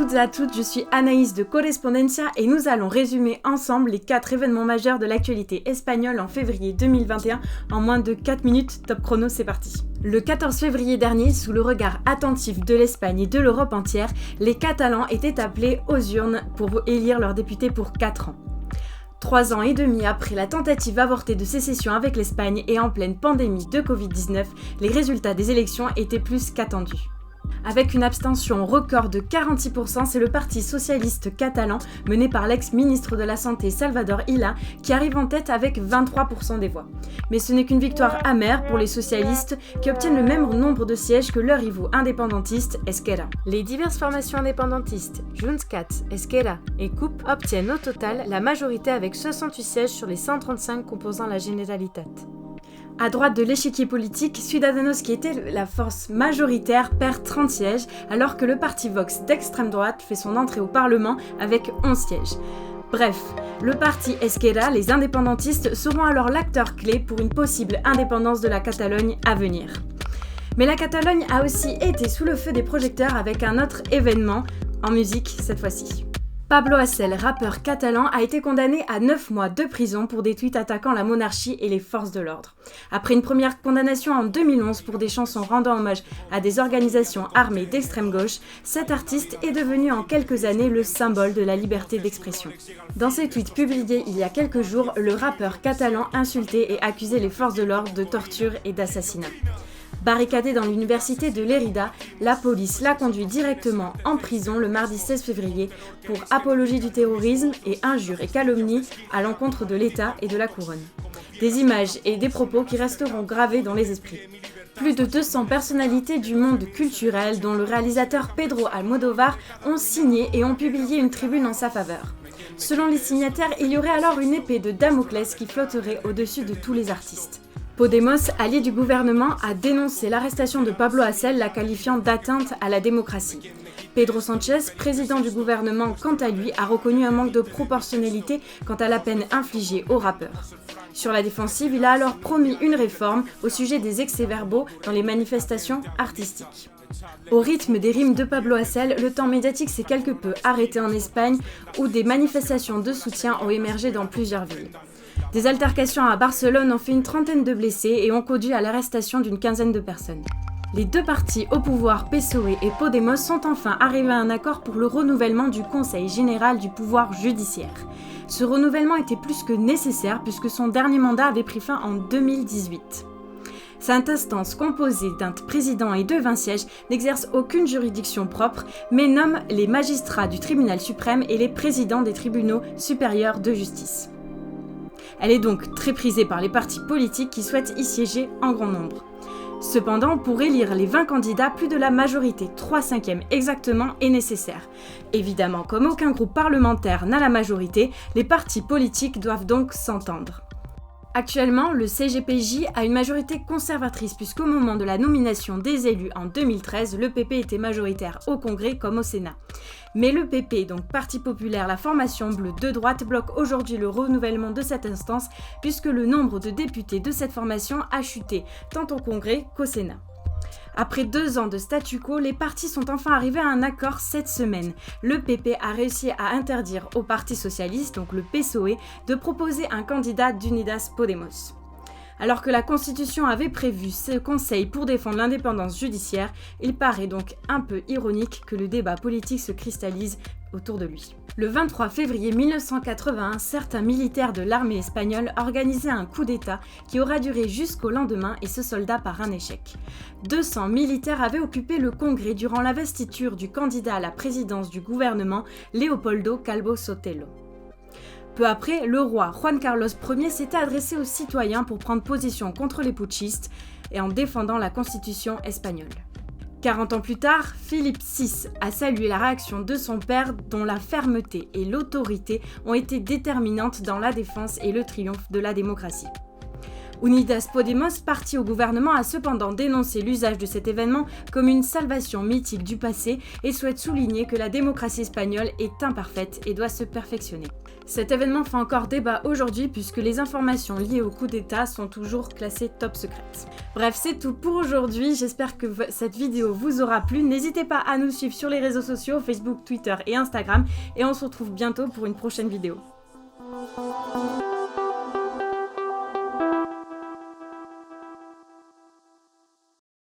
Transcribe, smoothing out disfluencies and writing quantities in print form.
toutes et à toutes, je suis Anaïs de Correspondencia et nous allons résumer ensemble les 4 événements majeurs de l'actualité espagnole en février 2021 en moins de 4 minutes. Top chrono, c'est parti. Le 14 février dernier, sous le regard attentif de l'Espagne et de l'Europe entière, les Catalans étaient appelés aux urnes pour élire leurs députés pour 4 ans. 3 ans et demi après la tentative avortée de sécession avec l'Espagne et en pleine pandémie de Covid-19, les résultats des élections étaient plus qu'attendus. Avec une abstention record de 46%, c'est le Parti socialiste catalan, mené par l'ex-ministre de la Santé Salvador Illa, qui arrive en tête avec 23% des voix. Mais ce n'est qu'une victoire amère pour les socialistes, qui obtiennent le même nombre de sièges que leurs rivaux indépendantistes, Esquerra. Les diverses formations indépendantistes, Juntscat, Esquerra et CUP, obtiennent au total la majorité avec 68 sièges sur les 135 composant la Generalitat. À droite de l'échiquier politique, Ciudadanos, qui était la force majoritaire, perd 30 sièges, alors que le parti Vox d'extrême droite fait son entrée au Parlement avec 11 sièges. Bref, le parti Esquerra, les indépendantistes, seront alors l'acteur clé pour une possible indépendance de la Catalogne à venir. Mais la Catalogne a aussi été sous le feu des projecteurs avec un autre événement, en musique cette fois-ci. Pablo Hasél, rappeur catalan, a été condamné à 9 mois de prison pour des tweets attaquant la monarchie et les forces de l'ordre. Après une première condamnation en 2011 pour des chansons rendant hommage à des organisations armées d'extrême gauche, cet artiste est devenu en quelques années le symbole de la liberté d'expression. Dans ses tweets publiés il y a quelques jours, le rappeur catalan insultait et accusait les forces de l'ordre de torture et d'assassinat. Barricadé dans l'université de Lérida, la police l'a conduit directement en prison le mardi 16 février pour apologie du terrorisme et injures et calomnies à l'encontre de l'État et de la couronne. Des images et des propos qui resteront gravés dans les esprits. Plus de 200 personnalités du monde culturel, dont le réalisateur Pedro Almodóvar, ont signé et ont publié une tribune en sa faveur. Selon les signataires, il y aurait alors une épée de Damoclès qui flotterait au-dessus de tous les artistes. Podemos, allié du gouvernement, a dénoncé l'arrestation de Pablo Hasél, la qualifiant d'atteinte à la démocratie. Pedro Sánchez, président du gouvernement, quant à lui, a reconnu un manque de proportionnalité quant à la peine infligée aux rappeurs. Sur la défensive, il a alors promis une réforme au sujet des excès-verbaux dans les manifestations artistiques. Au rythme des rimes de Pablo Hasél, le temps médiatique s'est quelque peu arrêté en Espagne, où des manifestations de soutien ont émergé dans plusieurs villes. Des altercations à Barcelone ont fait une trentaine de blessés et ont conduit à l'arrestation d'une quinzaine de personnes. Les deux partis au pouvoir, PSOE et Podemos, sont enfin arrivés à un accord pour le renouvellement du Conseil général du pouvoir judiciaire. Ce renouvellement était plus que nécessaire puisque son dernier mandat avait pris fin en 2018. Cette instance, composée d'un président et de 20 sièges, n'exerce aucune juridiction propre, mais nomme les magistrats du tribunal suprême et les présidents des tribunaux supérieurs de justice. Elle est donc très prisée par les partis politiques qui souhaitent y siéger en grand nombre. Cependant, pour élire les 20 candidats, plus de la majorité, 3/5 exactement, est nécessaire. Évidemment, comme aucun groupe parlementaire n'a la majorité, les partis politiques doivent donc s'entendre. Actuellement, le CGPJ a une majorité conservatrice puisqu'au moment de la nomination des élus en 2013, le PP était majoritaire au Congrès comme au Sénat. Mais le PP, donc Parti populaire, la formation bleue de droite, bloque aujourd'hui le renouvellement de cette instance puisque le nombre de députés de cette formation a chuté tant au Congrès qu'au Sénat. Après 2 ans de statu quo, les partis sont enfin arrivés à un accord cette semaine. Le PP a réussi à interdire au Parti socialiste, donc le PSOE, de proposer un candidat d'Unidas Podemos. Alors que la Constitution avait prévu ce conseil pour défendre l'indépendance judiciaire, il paraît donc un peu ironique que le débat politique se cristallise autour de lui. Le 23 février 1981, certains militaires de l'armée espagnole organisaient un coup d'État qui aura duré jusqu'au lendemain et se solda par un échec. 200 militaires avaient occupé le Congrès durant l'investiture du candidat à la présidence du gouvernement, Leopoldo Calvo Sotelo. Peu après, le roi Juan Carlos Ier s'était adressé aux citoyens pour prendre position contre les putschistes et en défendant la constitution espagnole. 40 ans plus tard, Philippe VI a salué la réaction de son père dont la fermeté et l'autorité ont été déterminantes dans la défense et le triomphe de la démocratie. Unidas Podemos, parti au gouvernement, a cependant dénoncé l'usage de cet événement comme une salvation mythique du passé et souhaite souligner que la démocratie espagnole est imparfaite et doit se perfectionner. Cet événement fait encore débat aujourd'hui puisque les informations liées au coup d'État sont toujours classées top secrètes. Bref, c'est tout pour aujourd'hui, j'espère que cette vidéo vous aura plu. N'hésitez pas à nous suivre sur les réseaux sociaux, Facebook, Twitter et Instagram, et on se retrouve bientôt pour une prochaine vidéo.